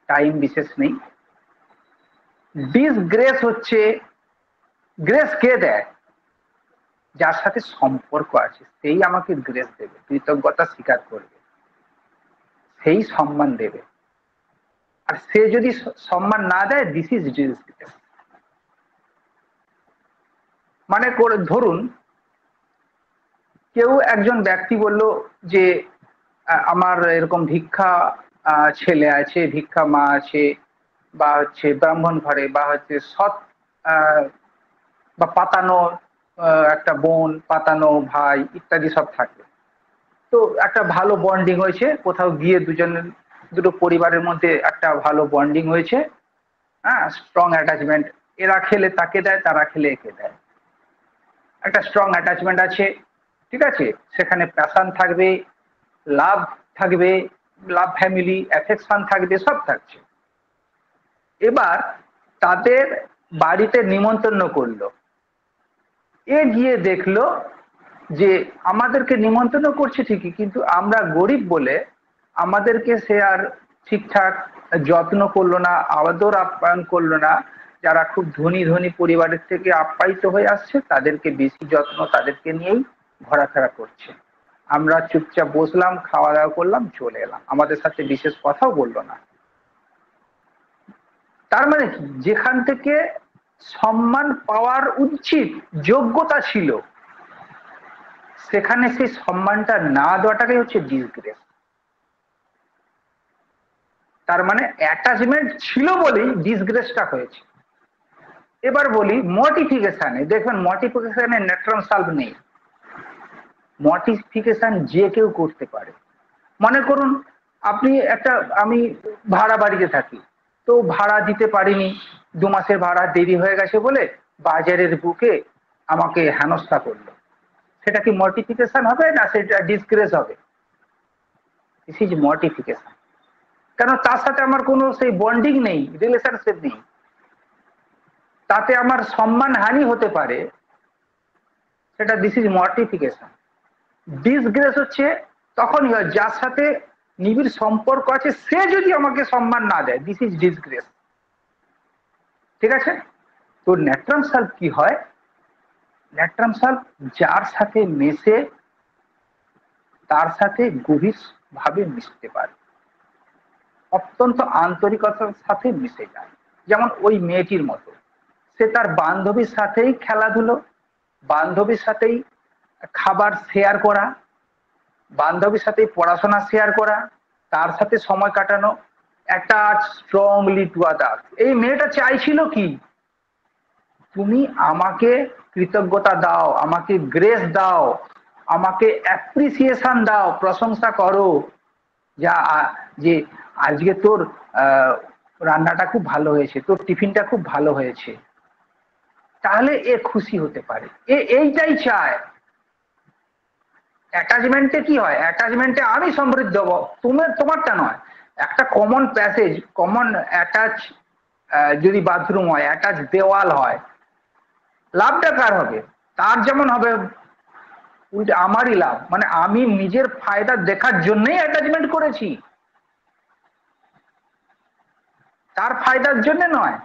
টাইম বিশেষ নেই। ডিসগ্রেস হচ্ছে, গ্রেস কে দেয়? যার সাথে সম্পর্ক আছে সেই আমাকে গ্রেস দেবে, কৃতজ্ঞতা স্বীকার করবে, সেই সম্মান দেবে। আর সে যদি সম্মান না দেয়, দিস ইজ ডিসগ্রেস। মানে করে ধরুন কেউ একজন ব্যক্তি বলল যে আমার এরকম ভিক্ষা ছেলে আছে, ভিক্ষা মা আছে, বা হচ্ছে ব্রাহ্মণ ঘরে, বা হচ্ছে সৎ বা পাতানো একটা বোন, পাতানো ভাই ইত্যাদি সব থাকে। তো একটা ভালো বন্ডিং হয়েছে, কোথাও গিয়ে দুটো পরিবারের মধ্যে একটা ভালো বন্ডিং হয়েছে, হ্যাঁ, স্ট্রং অ্যাটাচমেন্ট। এরা খেলে তাকে দেয়, তারা খেলে একে দেয়, একটা স্ট্রং অ্যাটাচমেন্ট আছে, ঠিক আছে। সেখানে প্যাশন থাকবে, লাভ থাকবে, লাভ ফ্যামিলি অ্যাফেকশন থাকবে, সব থাকছে। এবার তাদের বাড়িতে নিমন্ত্রণ করলো, এ গিয়ে দেখলো যে আমাদেরকে নিমন্ত্রণ করছে ঠিকই, কিন্তু আমরা গরিব বলে আমাদেরকে সে আর ঠিকঠাক যত্ন করলো না, আদর আপ্যায়ন করলো না। যারা খুব ধনী ধনী পরিবারের থেকে আপ্যায়িত হয়ে আসছে তাদেরকে বেশি যত্ন, তাদেরকে নিয়েই ঘোরাফেরা করছে। আমরা চুপচাপ বসলাম, খাওয়া দাওয়া করলাম, চলে এলাম, আমাদের সাথে বিশেষ কথাও বললো না। তার মানে কি, যেখান থেকে সম্মান পাওয়ার উচিত, যোগ্যতা ছিল, সেখানে সেই সম্মানটা না দেওয়াটাই হচ্ছে ডিসগ্রেস। তার মানে অ্যাটাচমেন্ট ছিল বলেই ডিসগ্রেসটা হয়েছে। এবার বলি মর্টিফিকেশনে, দেখবেন মর্টিফিকেশনে ন্যাট্রাম সালভ নেই। মর্টিফিকেশন যে কেউ করতে পারে। মনে করুন আপনি আমি ভাড়া বাড়িতে থাকি, তো ভাড়া দিতে পারিনি, 2 মাসের ভাড়া দেরি হয়ে গেছে বলে বাজারের বুকে আমাকে হেনস্থা করলো, সেটা কি মর্টিফিকেশন হবে না সেটা ডিসগ্রেস হবে? This is mortification. কেন? তার সাথে আমার কোনো সেই বন্ডিং নেই, রিলেশনশিপ নেই, তাতে আমার সম্মান হানি হতে পারে, সেটা দিস ইজ মর্টিফিকেশন। ডিসগ্রেস হচ্ছে তখনই হয় যার সাথে নিবিড় সম্পর্ক আছে সে যদি আমাকে সম্মান না দেয়, দিস ইজ ডিসগ্রেস। ঠিক আছে? তো ন্যাট্রাম সালভ কি হয়? ন্যাট্রাম সালভ যার সাথে মেশে তার সাথে গভীর ভাবে মিশতে পারে, অত্যন্ত আন্তরিকতার সাথে মিশে যায়। যেমন ওই মেয়েটির মতো, সে তার বান্ধবীর সাথেই খেলাধুলো, বান্ধবীর সাথেই খাবার শেয়ার করা, বান্ধবীর সাথে পড়াশোনা শেয়ার করা, তার সাথে সময় কাটানো, অ্যাটাচ স্ট্রংলি টু আদার্স। এই মেয়েটা চাইছিল কি? তুমি আমাকে কৃতজ্ঞতা দাও, আমাকে গ্রেস দাও, আমাকে অ্যাপ্রিসিয়েশন দাও, প্রশংসা করো, যে আজকে তোর রান্নাটা খুব ভালো হয়েছে, তোর টিফিনটা খুব ভালো হয়েছে, তাহলে এ খুশি হতে পারে। এইটাই চায়। অ্যাটাচমেন্টে কি হয়? অ্যাটাচমেন্টে আমি সমৃদ্ধ হব, তোমারটা নয়। একটা কমন প্যাসেজ, কমন অ্যাটাচ, যদি বাথরুম হয়, অ্যাটাচ দেওয়াল হয়, লাভটা কার হবে? তার যেমন হবে, উল্টে আমারই লাভ। মানে আমি নিজের ফায়দা দেখার জন্যই অ্যাটাচমেন্ট করেছি, তার ফায়দার জন্য নয়।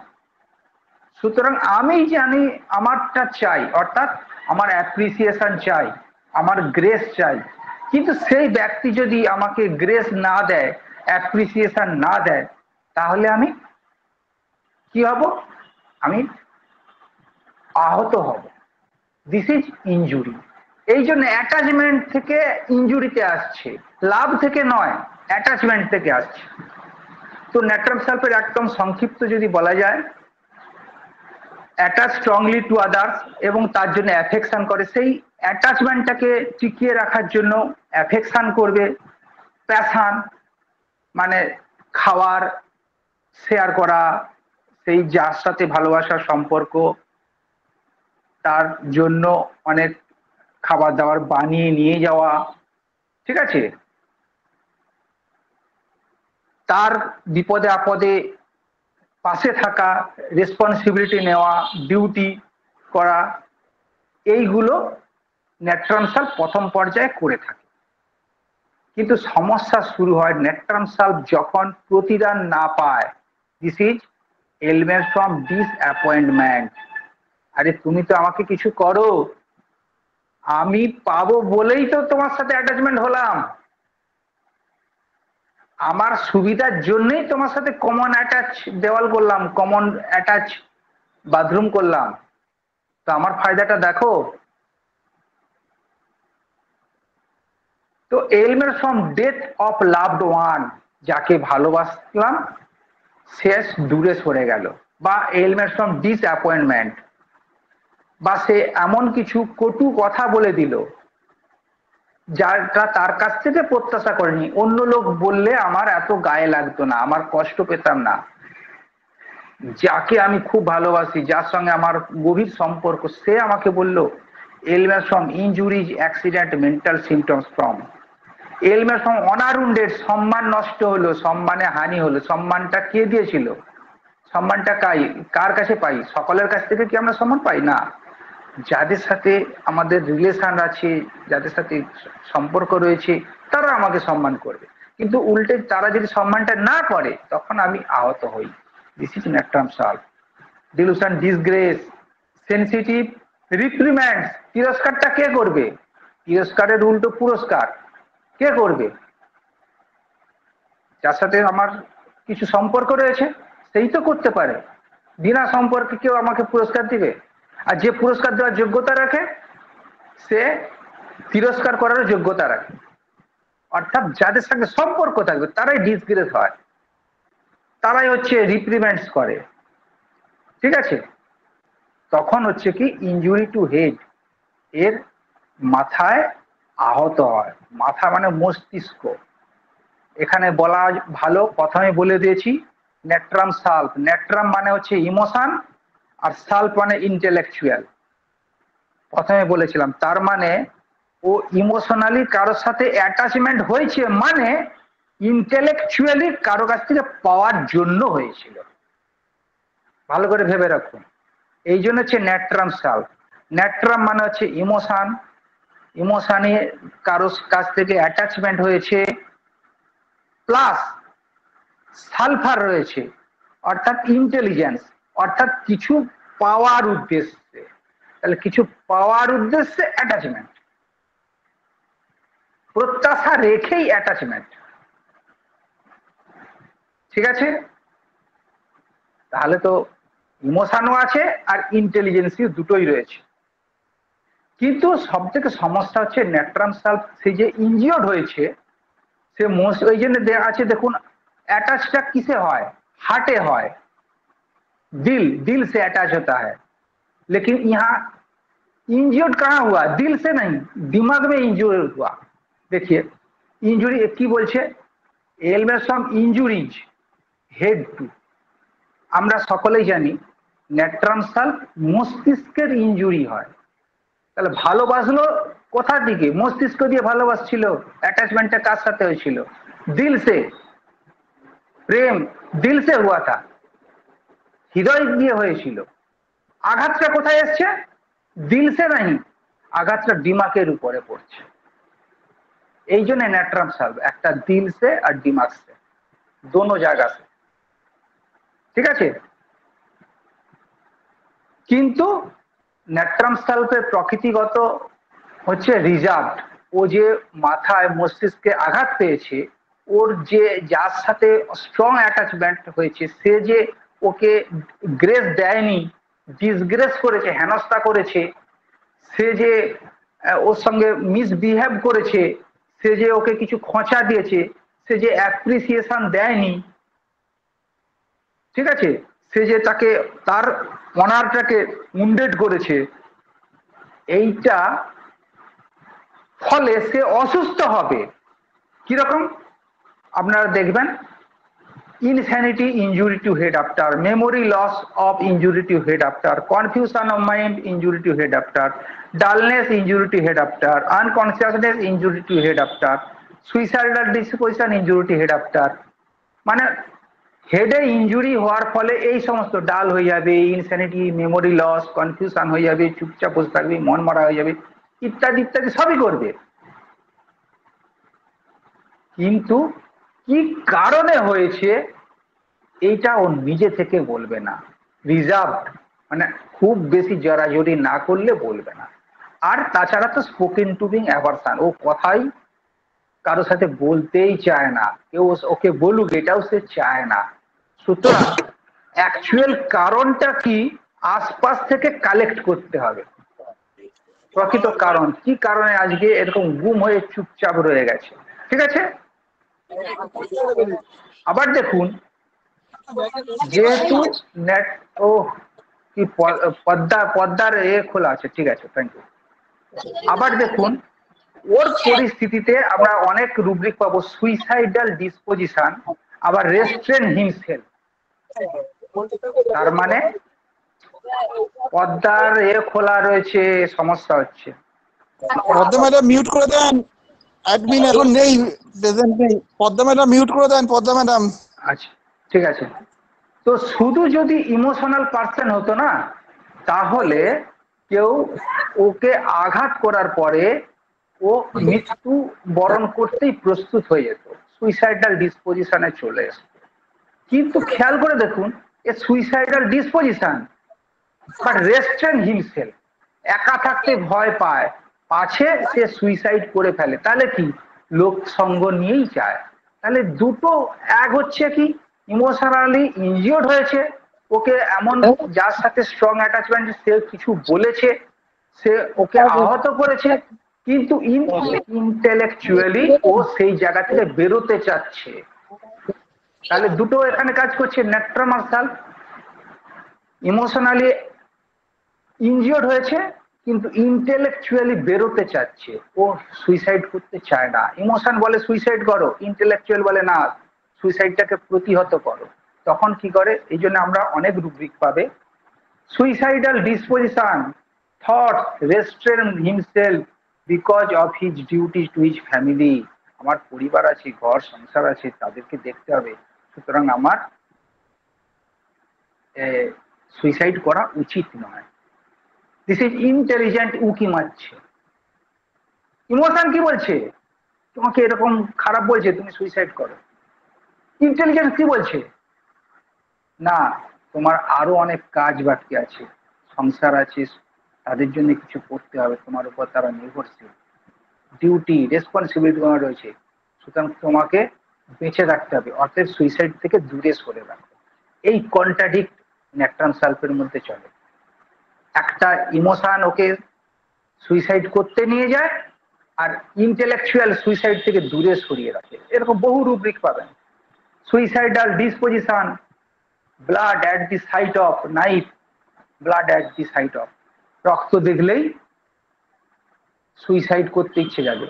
সুতরাং আমি জানি আমারটা চাই, অর্থাৎ আমার অ্যাপ্রিসিয়েশন চাই, আমার গ্রেস চাই। কিন্তু সেই ব্যক্তি যদি আমাকে গ্রেস না দেয়, অ্যাপ্রিসিয়েশন না দেয়, তাহলে আমি কি হব? আমি আহত হব। This is injury. এই জন্য অ্যাটাচমেন্ট থেকে ইনজুরিতে আসছে, লাভ থেকে নয়, অ্যাটাচমেন্ট থেকে আসছে। তো ন্যাট্রাম সালফের একদম সংক্ষিপ্ত যদি বলা যায়, অ্যাটাচ স্ট্রংলি টু আদার্স এবং তার জন্য অ্যাফেকশন করে, সেই অ্যাটাচমেন্টটাকে টিকিয়ে রাখার জন্য অ্যাফেকশন করবে। প্যাশন মানে খাওয়ার শেয়ার করা, সেই যার সাথে ভালোবাসার সম্পর্ক, তার জন্য অনেক খাবার দাবার বানিয়ে নিয়ে যাওয়া, ঠিক আছে, তার বিপদে আপদে পাশে থাকা, রেসপন্সিবিলিটি নেওয়া, ডিউটি করা, এইগুলো ন্যাট্রাম সালভ প্রথম পর্যায়ে করে থাকে। কিন্তু সমস্যা শুরু হয় ন্যাট্রাম সালভ যখন প্রতিদান না পায়। This is element from disappointment. আরে তুমি তো আমাকে কিছু করো, আমি পাবো বলেই তো তোমার সাথে অ্যাটাচমেন্ট হলাম, আমার সুবিধার জন্যই তোমার সাথে কমন অ্যাটাচ দেওয়াল করলাম, কমন অ্যাটাচ বাথরুম করলাম, তো আমার ফায়দাটা দেখো। তো ailment from death of loved one, যাকে ভালোবাসলাম শেষ দূরে সরে গেল, বা এলিমেন্ট ফ্রম ডিসঅ্যাপয়েন্টমেন্ট, বা সে এমন কিছু কটু কথা বলে দিল যারা তার কাছ থেকে প্রত্যাশা করেনি। অন্য লোক বললে আমার এত গায়ে লাগতো না, আমার কষ্ট পেতাম না, যাকে আমি খুব ভালোবাসি, যার সঙ্গে আমার গভীর সম্পর্ক, সে আমাকে বললো। Element from injuries, accident, mental symptoms from. Element from unhonoured, সম্মান নষ্ট হলো, সম্মানে হানি হলো। সম্মানটা কে দিয়েছিল? সম্মানটা কার কাছে পাই? সকলের কাছ থেকে কি আমরা সম্মান পাই? না। যাদের সাথে আমাদের রিলেশন আছে, যাদের সাথে সম্পর্ক রয়েছে, তারা আমাকে সম্মান করবে। কিন্তু উল্টে তারা যদি সম্মানটা না করে, তখন আমি আহত হই। This is natrum sulph. Delusion, disgrace, sensitive, reprimand. তিরস্কারটা কে করবে? তিরস্কারের উল্টো পুরস্কার কে করবে? যার সাথে আমার কিছু সম্পর্ক রয়েছে সেই তো করতে পারে। বিনা সম্পর্কে কেউ আমাকে পুরস্কার দিবে? আর যে পুরস্কার দেওয়ার যোগ্যতা রাখে সে তিরস্কার করার যোগ্যতা রাখে। অর্থাৎ যাদের সঙ্গে সম্পর্ক থাকবে তারাই ডিসগ্রেস হয়। তারাই হচ্ছে রিপ্রিমেন্টস করে, ঠিক আছে। তখন হচ্ছে কি ইনজুরি টু হেড, এর মাথায় আহত হয়, মাথা মানে মস্তিষ্ক। এখানে বলা ভালো, প্রথমে বলে দিয়েছি নেট্রাম সাল্প, নেট্রাম মানে হচ্ছে ইমোশন আর সাল্প মানে ইন্টেলেকচুয়াল, প্রথমে বলেছিলাম। তার মানে ও ইমোশনালি কারোর সাথে অ্যাটাচমেন্ট হয়েছে, মানে ইন্টেলেকচুয়ালি কারো কাছ থেকে পাওয়ার জন্য হয়েছিল, ভালো করে ভেবে রাখুন। এই জন্য হচ্ছে নেট্রাম সাল্প। নেট্রাম মানে হচ্ছে ইমোশন, ইমোশনে কারোর কাছ থেকে অ্যাটাচমেন্ট হয়েছে, প্লাস সালফার রয়েছে অর্থাৎ ইন্টেলিজেন্স, অর্থাৎ কিছু পাওয়ার উদ্দেশ্যে। তাহলে কিছু পাওয়ার উদ্দেশ্যে অ্যাটাচমেন্ট, প্রত্যাশা রেখেই অ্যাটাচমেন্ট, ঠিক আছে। তাহলে তো ইমোশনও আছে আর ইন্টেলিজেন্সিও দুটোই রয়েছে। কিন্তু সব থেকে সমস্যা হচ্ছে নেট্রাম সাল্প, সে যে ইনজিওর্ড হয়েছে সে ওই জন্য আছে দেখুন, अटैचটা किसे হয়, हार्टे হয়, दिल, दिल से अटैच होता है। लेकिन यहाँ इंजर्ड कहाँ हुआ, दिल से नहीं, दिमाग में इंजर्ड हुआ। देखिए इंजुरी की बोलছে এলমেসম ইনজুরিজ হেড টু, আমরা সকলেই জানি নেট্রাম সাল্প মস্তিষ্কের ইনজুরি হয়। তাহলে ভালোবাসলো কোথা থেকে, মস্তিষ্ক দিয়ে ভালোবাসছিল, অ্যাটাচমেন্টটা কার সাথে হয়েছিল, দিল সে, প্রেম দিল সে হুয়া থা, হৃদয় দিয়ে হয়েছিল। আঘাতটা কোথায় এসছে, দিল সে नहीं, আঘাতটা দিমাগের উপরে পড়ছে। এই জন্য নেট্রাম সাল্প একটা দিল সে আর দিমাগ সে, दोनों জায়গা সে, ঠিক আছে। কিন্তু নেট্রাম সাল্পের প্রকৃতিগত হচ্ছে রিজার্ভ, ও যে মাথায় মস্তিষ্কে আঘাত পেয়েছে, ওর যে যার সাথে স্ট্রং অ্যাটাচমেন্ট হয়েছে সে যে ওকে গ্রেস দেয়নি, ডিসগ্রেস করেছে, হেনস্থা করেছে, সে যে ওর সঙ্গে মিসবিহেভ করেছে, সে যে ওকে কিছু খোঁচা দিয়েছে, সে যে অ্যাপ্রিসিয়েশন দেয়নি, ঠিক আছে, সে যে তাকে তার অনারটাকে উন্ডেড করেছে, এইটা ফলে সে অসুস্থ হবে। কিরকম আপনারা দেখবেন, insanity injury to head after, memory loss of injury to head after, confusion of mind injury to head after, dullness injury to head after, unconsciousness injury to head after, suicidal disposition injury to head after. মানে হেডে injury হওয়ার ফলে এই সমস্ত ডাল হয়ে যাবে, insanity, memory loss, confusion হয়ে যাবে, চুপচাপ বসে থাকবে, মন মারা হয়ে যাবে, ইত্যাদি ইত্যাদি সবই করবে। কিন্তু কি কারণে হয়েছে এইটা ও নিজে থেকে বলবে না, রিজার্ভ, মানে খুব বেশি জড়াজড়ি না করলে বলবে না। আর তাছাড়া তো স্পোকেন টু বিং অ্যাভারশন, ও কথাই কারোর সাথে বলতেই চায় না, কেউ ওকে বলুক এটাও সে চায় না। সুতরাং অ্যাকচুয়াল কারণটা কি আশপাশ থেকে কালেক্ট করতে হবে, প্রকৃত কারণ কি কারণে আজকে এরকম গুম হয়ে চুপচাপ রয়ে গেছে, ঠিক আছে। আবার দেখুন, যেহেতু নেট ও কি পদ্মার খোলা আছে, ঠিক আছে, থ্যাংক ইউ। আবার দেখুন ওর পরিস্থিতিতে আমরা অনেক রুব্রিক পাবো, সুইসাইডাল ডিসপোজিশন, আবার রেস্ট্রেন হিমসেলফ। তার মানে পদ্মার খোলা রয়েছে, সমস্যা হচ্ছে। পদ্মা ম্যাডাম মিউট করে দেন, অ্যাডমিন এখন নেই, প্রেজেন্ট নেই, পদ্মা ম্যাডাম মিউট করে দেন, পদ্মা ম্যাডাম। আচ্ছা ঠিক আছে। তো শুধু যদি ইমোশনাল পার্সন হতো না, তাহলে কেউ ওকে আঘাত করার পরে ও মৃত্যু বরণ করতেই প্রস্তুত হয়ে যেত, সুইসাইডাল ডিসপোজিশনে চলে আসতো। কিন্তু খেয়াল করে দেখুন, a suicidal disposition but restrain himself, একা থাকতে ভয় পায়, পাছে সে সুইসাইড করে ফেলে। তাহলে কি লোক সঙ্গ নিয়েই চায়। তাহলে দুটো, এক হচ্ছে কি ইমোশনালি ইনজিওর্ড হয়েছে, ওকে এমন যার সাথে স্ট্রং অ্যাটাচমেন্ট সে কিছু বলেছে, সে ওকে আহত করেছে, কিন্তু ইন্টেলেকচুয়ালি ও সেই জায়গা থেকে বেরোতে চাচ্ছে। তাহলে দুটো এখানে কাজ করছে, নেট্রাম আর সালফ। ইমোশনালি ইনজিওর্ড হয়েছে কিন্তু ইন্টেলেকচুয়ালি বেরোতে চাচ্ছে, ও সুইসাইড করতে চায় না। ইমোশন বলে সুইসাইড করো, ইন্টেলেকচুয়াল বলে না, সুইসাইডটাকে প্রতিহত করো। তখন কি করে? এই জন্য আমরা অনেক রুব্রিক পাবে। Suicidal disposition, thoughts restrain himself because of his duty to his family. আমার পরিবার আছে, ঘর সংসার আছে, তাদেরকে দেখতে হবে, সুতরাং আমার সুইসাইড করা উচিত নয়। দিস ইজ ইন্টেলিজেন্ট উকি মারছে। ইমোশন কি বলছে? তোমাকে এরকম খারাপ বলছে, তুমি সুইসাইড করো। ইন্টেলিজেন্স কি বলছে? না, তোমার আরো অনেক কাজ বাকি আছে, সংসার আছে, তাদের জন্য কিছু করতে হবে, তোমার উপর তারা নির্ভরশীল, ডিউটি রেসপন্সিবিলিটি তোমার রয়েছে, সুতরাং তোমাকে বেঁচে রাখতে হবে, অর্থাৎ সুইসাইড থেকে দূরে সরে রাখো। এই কন্ট্রাডিক্ট নেট্রাম সালফের মধ্যে চলে। একটা ইমোশন ওকে সুইসাইড করতে নিয়ে যায়, আর ইন্টেলেকচুয়াল সুইসাইড থেকে দূরে সরিয়ে রাখে। এরকম বহু রুব্রিক পাবেন। Suicidal disposition, blood at the sight of knife, blood at the sight of, রক্ত দেখলেই সুইসাইড করতে ইচ্ছে যাবে,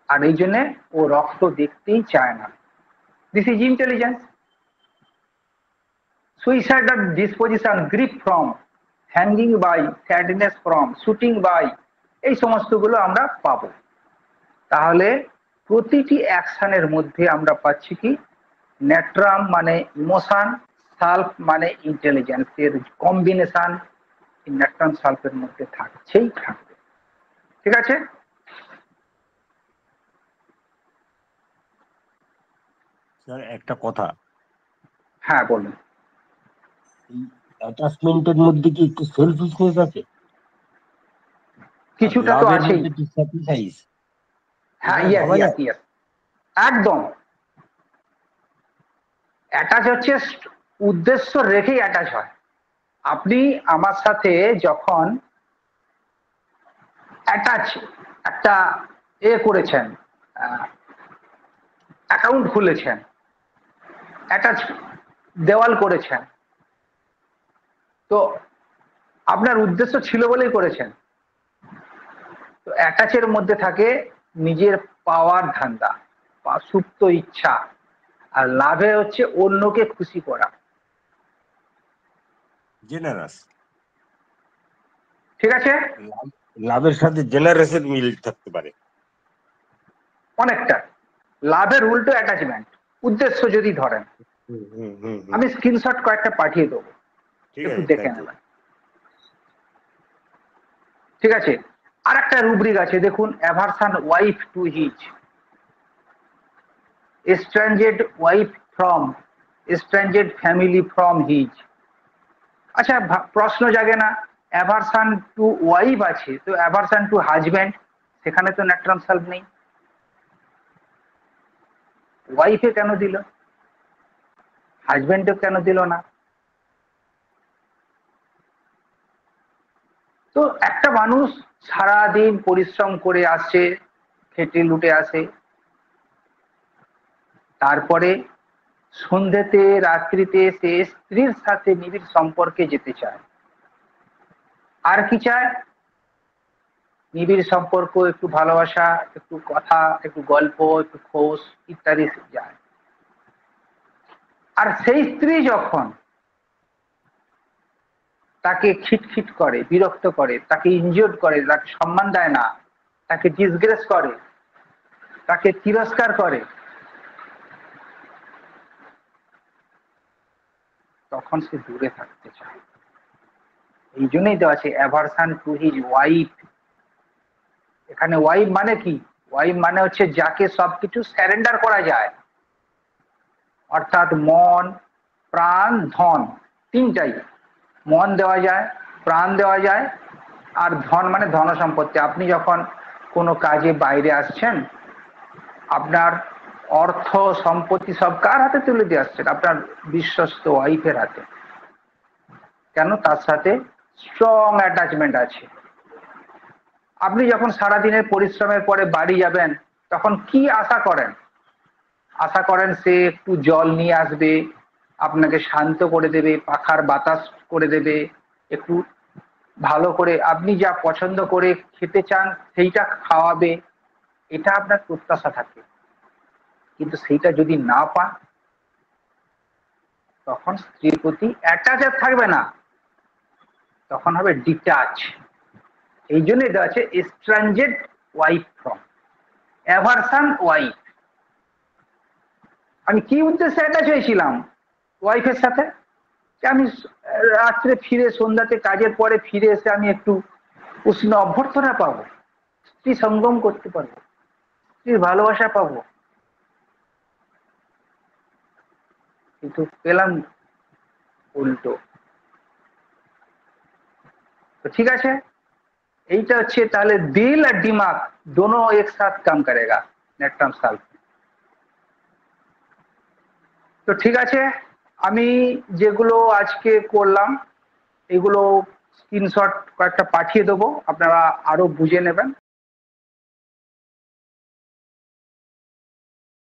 আর এই জন্য ও রক্ত দেখতেই চায় না। This is intelligence. Suicidal disposition, grief from, hanging by, sadness from, shooting by, এই সমস্তগুলো আমরা পাবো। তাহলে প্রতিটি অ্যাকশনের মধ্যে আমরা পাচ্ছি কি? নেট্রাম মানে ইমোশন, সালফ মানে ইন্টেলিজেন্স, এর কম্বিনেশন নেট্রাম সালফের মধ্যে থাকছেই থাকবে। ঠিক আছে? স্যার একটা কথা, হ্যাঁ বলুন। অ্যাটাচমেন্টের মধ্যে কি একটু সেলফিশনেস আছে? কিছুটা তো লাভের আছেই। মধ্যে কি স্যাক্রিফাইস? হ্যাঁ, ইয়েস ইয়েস ইয়েস, একদম। অ্যাটাচ হচ্ছে উদ্দেশ্য রেখেই অ্যাটাচ হয়। আপনি আমার সাথে যখন অ্যাটাচ একটা করেছেন, অ্যাকাউন্ট খুলেছেন, অ্যাটাচ দেওয়াল করেছেন, তো আপনার উদ্দেশ্য ছিল বলেই করেছেন। তো অ্যাটাচের মধ্যে থাকে নিজের পাওয়ার ধান্দা বা সুপ্ত ইচ্ছা, আর লাভে হচ্ছে অন্যকে খুশি করা। জেনারাস। ঠিক আছে? লাভের সাথে জেনারাসের মিল থাকতে পারে অনেকটা। লাভের উল্টো অ্যাটাচমেন্ট, উদ্দেশ্য যদি ধরেন। আমি স্ক্রিনশট কয়েকটা পাঠিয়ে দেবো, একটু দেখে নেবেন। ঠিক আছে? আর একটা রুব্রিক আছে, দেখুন, aversion wife to his, estranged wife from, estranged family from his. আচ্ছা, প্রশ্ন জাগে না, অ্যাভারশন টু ওয়াইফ আছে, তো অ্যাভারশন টু হাজব্যান্ড, সেখানে তো নেট্রাম সালফ নেই, ওয়াইফে কেন দিল, হাজব্যান্ডে কেন দিল না? তো একটা মানুষ সারাদিন পরিশ্রম করে আসছে, খেটে লুটে আসে, তারপরে সন্ধ্যেতে রাত্রিতে সে স্ত্রীর সাথে নিবিড় সম্পর্কে যেতে চায়। আর কি চায়? নিবিড় সম্পর্ক, একটু ভালোবাসা, একটু কথা, একটু গল্প, একটু খোশ ইত্যাদি যায়। আর সেই স্ত্রী যখন তাকে খিটখিট করে, বিরক্ত করে, তাকে ইনজিওর্ড করে, তাকে সম্মান দেয় না, তাকে ডিসগ্রেস করে, তাকে তিরস্কার করে, তখন সে দূরে থাকতে চায়। এই জন্যই দেওয়া আছে অ্যাভারশন টু হিজ ওয়াইফ। এখানে ওয়াইফ মানে কি? ওয়াইফ মানে হচ্ছে যাকে সবকিছু স্যারেন্ডার করা যায়, অর্থাৎ মন, প্রাণ, ধন, তিনটাই। মন দেওয়া যায়, প্রাণ দেওয়া যায়, আর ধন মানে ধন সম্পত্তি। আপনি যখন কোনো কাজে বাইরে আসছেন, আপনার অর্থ সম্পত্তি সব কার হাতে তুলে দিয়ে আসছেন? আপনার বিশ্বস্ত ওয়াইফের হাতে। কেন? তার সাথে স্ট্রং অ্যাটাচমেন্ট আছে। আপনি যখন সারাদিনের পরিশ্রমের পরে বাড়ি যাবেন, তখন কি আশা করেন? আশা করেন সে একটু জল নিয়ে আসবে, আপনাকে শান্ত করে দেবে, পাখার বাতাস করে দেবে, একটু ভালো করে আপনি যা পছন্দ করে খেতে চান সেইটা খাওয়াবে, এটা আপনার প্রত্যাশা থাকে। কিন্তু সেইটা যদি না পান, তখন স্ত্রীর প্রতি অ্যাটাচ আর থাকবে না, তখন হবে ডিটাচ। এই জন্য এটা আছে এস্ট্রাঞ্জেড ওয়াইফ ফ্রম, অ্যাভারশন ওয়াইফ। আমি কি উদ্দেশ্যে অ্যাটাচ হয়েছিলাম ওয়াইফের সাথে? যে আমি রাত্রে ফিরে, সন্ধ্যাতে কাজের পরে ফিরে এসে আমি একটু উষ্ণ অভ্যর্থনা পাবো, স্ত্রী সঙ্গম করতে পারবো, স্ত্রীর ভালোবাসা পাবো। কিন্তু পেলাম উল্টো। তো ঠিক আছে, এইটা হচ্ছে তাহলে দিল আর দিমাগ दोनों एक साथ काम करेगा नेट्रम साल्फ। তো ঠিক আছে, আমি যেগুলো আজকে করলাম এগুলো স্ক্রিনশট কয়েকটা পাঠিয়ে দেবো, আপনারা আরো বুঝে নেবেন।